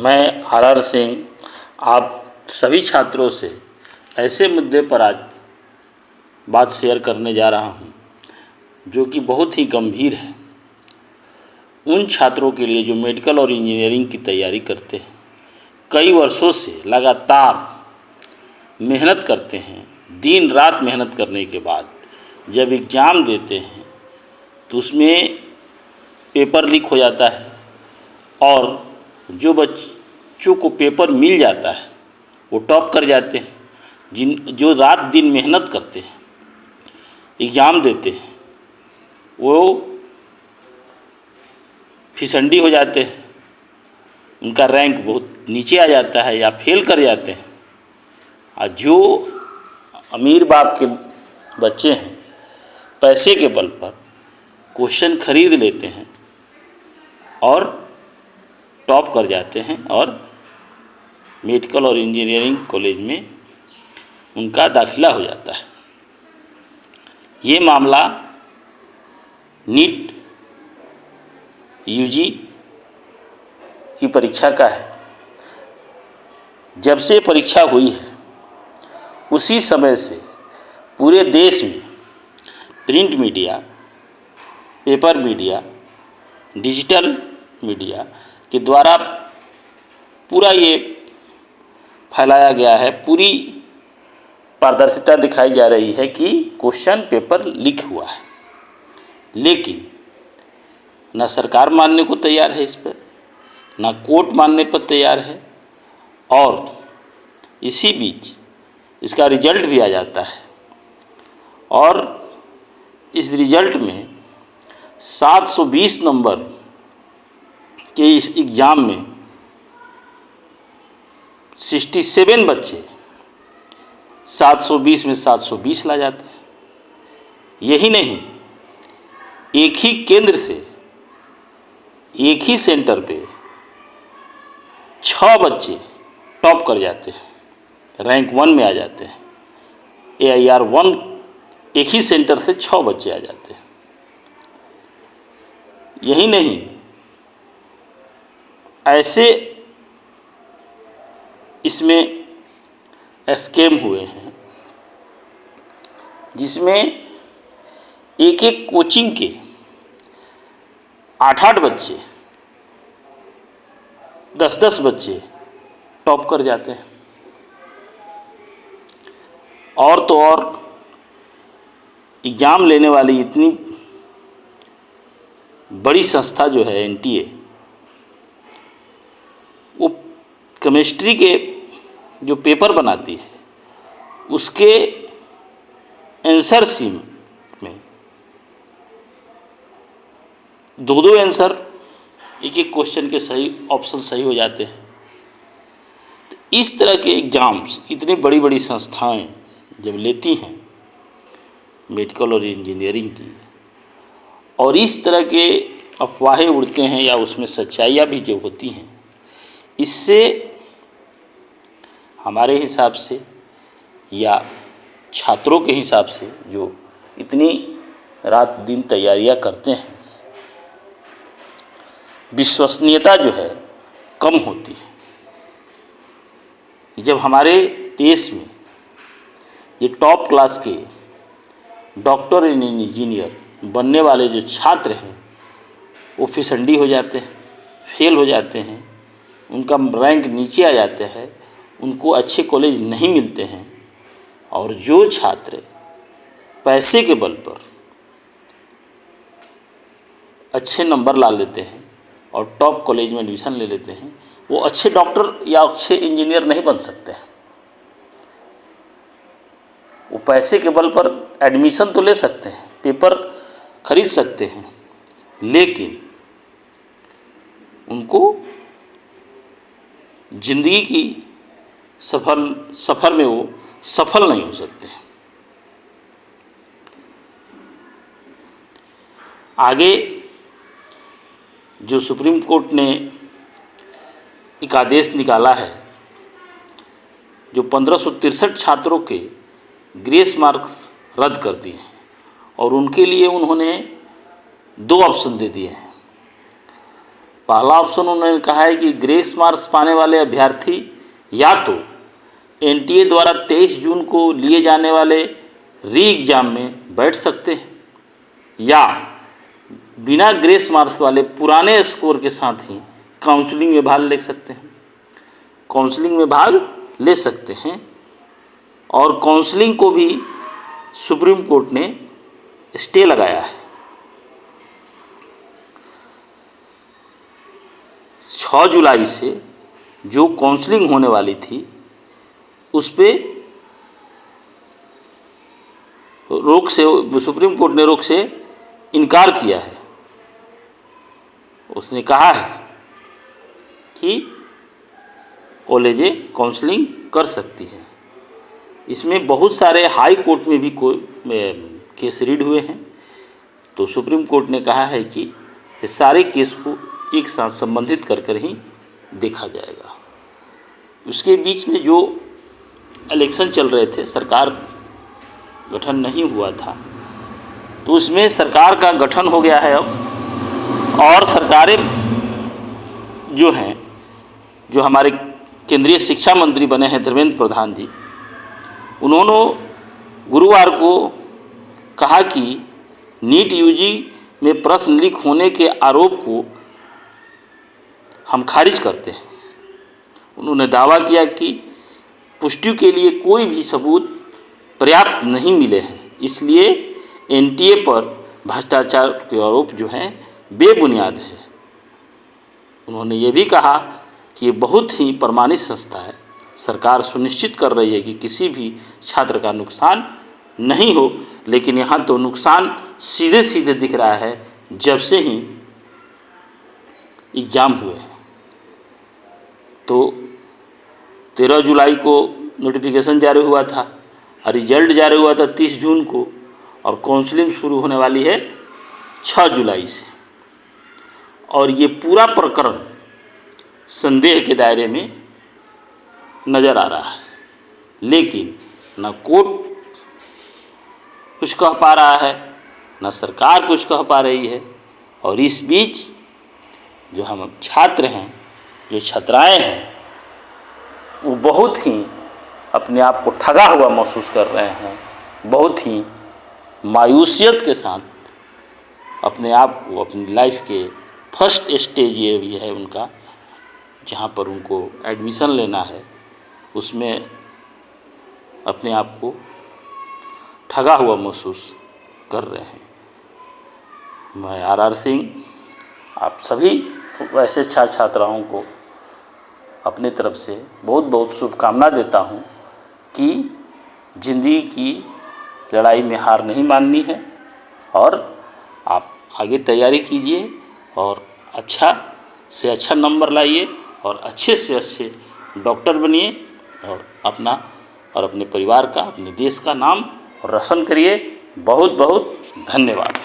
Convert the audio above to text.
मैं आर सिंह आप सभी छात्रों से ऐसे मुद्दे पर आज बात शेयर करने जा रहा हूं, जो कि बहुत ही गंभीर है उन छात्रों के लिए जो मेडिकल और इंजीनियरिंग की तैयारी करते हैं। कई वर्षों से लगातार मेहनत करते हैं, दिन रात मेहनत करने के बाद जब एग्ज़ाम देते हैं तो उसमें पेपर लीक हो जाता है और जो बच्चों को पेपर मिल जाता है वो टॉप कर जाते हैं। जो रात दिन मेहनत करते हैं, एग्ज़ाम देते हैं, वो फिसंडी हो जाते हैं, उनका रैंक बहुत नीचे आ जाता है या फेल कर जाते हैं। और जो अमीर बाप के बच्चे हैं, पैसे के बल पर क्वेश्चन खरीद लेते हैं और टॉप कर जाते हैं और मेडिकल और इंजीनियरिंग कॉलेज में उनका दाखिला हो जाता है। ये मामला नीट यूजी की परीक्षा का है। जब से परीक्षा हुई है उसी समय से पूरे देश में print media, paper media, digital media के द्वारा पूरा ये फैलाया गया है, पूरी पारदर्शिता दिखाई जा रही है कि क्वेश्चन पेपर लीक हुआ है। लेकिन ना सरकार मानने को तैयार है इस पर, ना कोर्ट मानने पर तैयार है, और इसी बीच इसका रिजल्ट भी आ जाता है और इस रिजल्ट में 720 नंबर के इस एग्ज़ाम में 67 बच्चे 720 में 720 ला जाते हैं। यही नहीं, एक ही केंद्र से एक ही सेंटर पे 6 बच्चे टॉप कर जाते हैं, रैंक 1 में आ जाते हैं। AIR 1 एक ही सेंटर से 6 बच्चे आ जाते हैं। यही नहीं, ऐसे इसमें स्कैम हुए हैं जिसमें एक एक कोचिंग के 8-8 बच्चे, 10-10 बच्चे टॉप कर जाते हैं। और तो और एग्ज़ाम लेने वाली इतनी बड़ी संस्था जो है NTA, वो केमिस्ट्री के जो पेपर बनाती है उसके आंसर शीट में 2-2 आंसर, एक एक क्वेश्चन के सही ऑप्शन सही हो जाते हैं। तो इस तरह के एग्ज़ाम्स इतनी बड़ी बड़ी संस्थाएं जब लेती हैं मेडिकल और इंजीनियरिंग की, और इस तरह के अफवाहें उड़ते हैं या उसमें सच्चाइयाँ भी जो होती हैं, इससे हमारे हिसाब से या छात्रों के हिसाब से जो इतनी रात दिन तैयारियां करते हैं, विश्वसनीयता जो है कम होती है। जब हमारे देश में ये टॉप क्लास के डॉक्टर एंड इंजीनियर बनने वाले जो छात्र हैं वो फिसंडी हो जाते हैं, फेल हो जाते हैं, उनका रैंक नीचे आ जाता है, उनको अच्छे कॉलेज नहीं मिलते हैं, और जो छात्र पैसे के बल पर अच्छे नंबर ला लेते हैं और टॉप कॉलेज में एडमिशन ले लेते हैं, वो अच्छे डॉक्टर या अच्छे इंजीनियर नहीं बन सकते हैं। वो पैसे के बल पर एडमिशन तो ले सकते हैं, पेपर खरीद सकते हैं, लेकिन उनको जिंदगी की सफ़र में वो सफल नहीं हो सकते हैं। आगे जो सुप्रीम कोर्ट ने एक आदेश निकाला है, जो 1563 छात्रों के ग्रेस मार्क्स रद्द कर दिए हैं, और उनके लिए उन्होंने 2 ऑप्शन दे दिए हैं। पहला ऑप्शन उन्होंने कहा है कि ग्रेस मार्क्स पाने वाले अभ्यर्थी या तो एनटीए द्वारा 23 जून को लिए जाने वाले री एग्ज़ाम में बैठ सकते हैं या बिना ग्रेस मार्क्स वाले पुराने स्कोर के साथ ही काउंसलिंग में भाग ले सकते हैं। काउंसलिंग में भाग ले सकते हैं और काउंसलिंग को भी सुप्रीम कोर्ट ने स्टे लगाया है। 6 जुलाई से जो काउंसलिंग होने वाली थी उस पे रोक से सुप्रीम कोर्ट ने रोक से इनकार किया है। उसने कहा है कि कॉलेजें काउंसलिंग कर सकती है। इसमें बहुत सारे हाई कोर्ट में भी कोई केस रीड हुए हैं, तो सुप्रीम कोर्ट ने कहा है कि ये सारे केस को एक साथ संबंधित कर ही देखा जाएगा। उसके बीच में जो इलेक्शन चल रहे थे, सरकार गठन नहीं हुआ था, तो उसमें सरकार का गठन हो गया है अब, और सरकारें जो हैं, जो हमारे केंद्रीय शिक्षा मंत्री बने हैं धर्मेंद्र प्रधान जी, उन्होंने गुरुवार को कहा कि नीट यूजी में प्रश्न लीक होने के आरोप को हम खारिज करते हैं। उन्होंने दावा किया कि पुष्टि के लिए कोई भी सबूत पर्याप्त नहीं मिले हैं, इसलिए एनटीए पर भ्रष्टाचार के आरोप जो हैं बेबुनियाद है। उन्होंने ये भी कहा कि ये बहुत ही प्रमाणित संस्था है, सरकार सुनिश्चित कर रही है कि किसी भी छात्र का नुकसान नहीं हो, लेकिन यहाँ तो नुकसान सीधे सीधे दिख रहा है जब से ही एग्ज़ाम हुए हैं। तो 13 जुलाई को नोटिफिकेशन जारी हुआ था और रिजल्ट जारी हुआ था 30 जून को, और काउंसलिंग शुरू होने वाली है 6 जुलाई से। और ये पूरा प्रकरण संदेह के दायरे में नज़र आ रहा है, लेकिन न कोर्ट कुछ कह पा रहा है, न सरकार कुछ कह पा रही है। और इस बीच जो हम छात्र हैं, जो छात्राएं हैं, वो बहुत ही अपने आप को ठगा हुआ महसूस कर रहे हैं, बहुत ही मायूसियत के साथ अपने आप को, अपनी लाइफ के फर्स्ट स्टेज ये भी है उनका, जहाँ पर उनको एडमिशन लेना है, उसमें अपने आप को ठगा हुआ महसूस कर रहे हैं। मैं आर सिंह आप सभी वैसे छात्र छात्राओं को अपने तरफ से बहुत बहुत शुभकामना देता हूँ कि ज़िंदगी की लड़ाई में हार नहीं माननी है, और आप आगे तैयारी कीजिए और अच्छा से अच्छा नंबर लाइए और अच्छे से अच्छे डॉक्टर बनिए और अपना और अपने परिवार का, अपने देश का नाम रोशन करिए। बहुत बहुत धन्यवाद।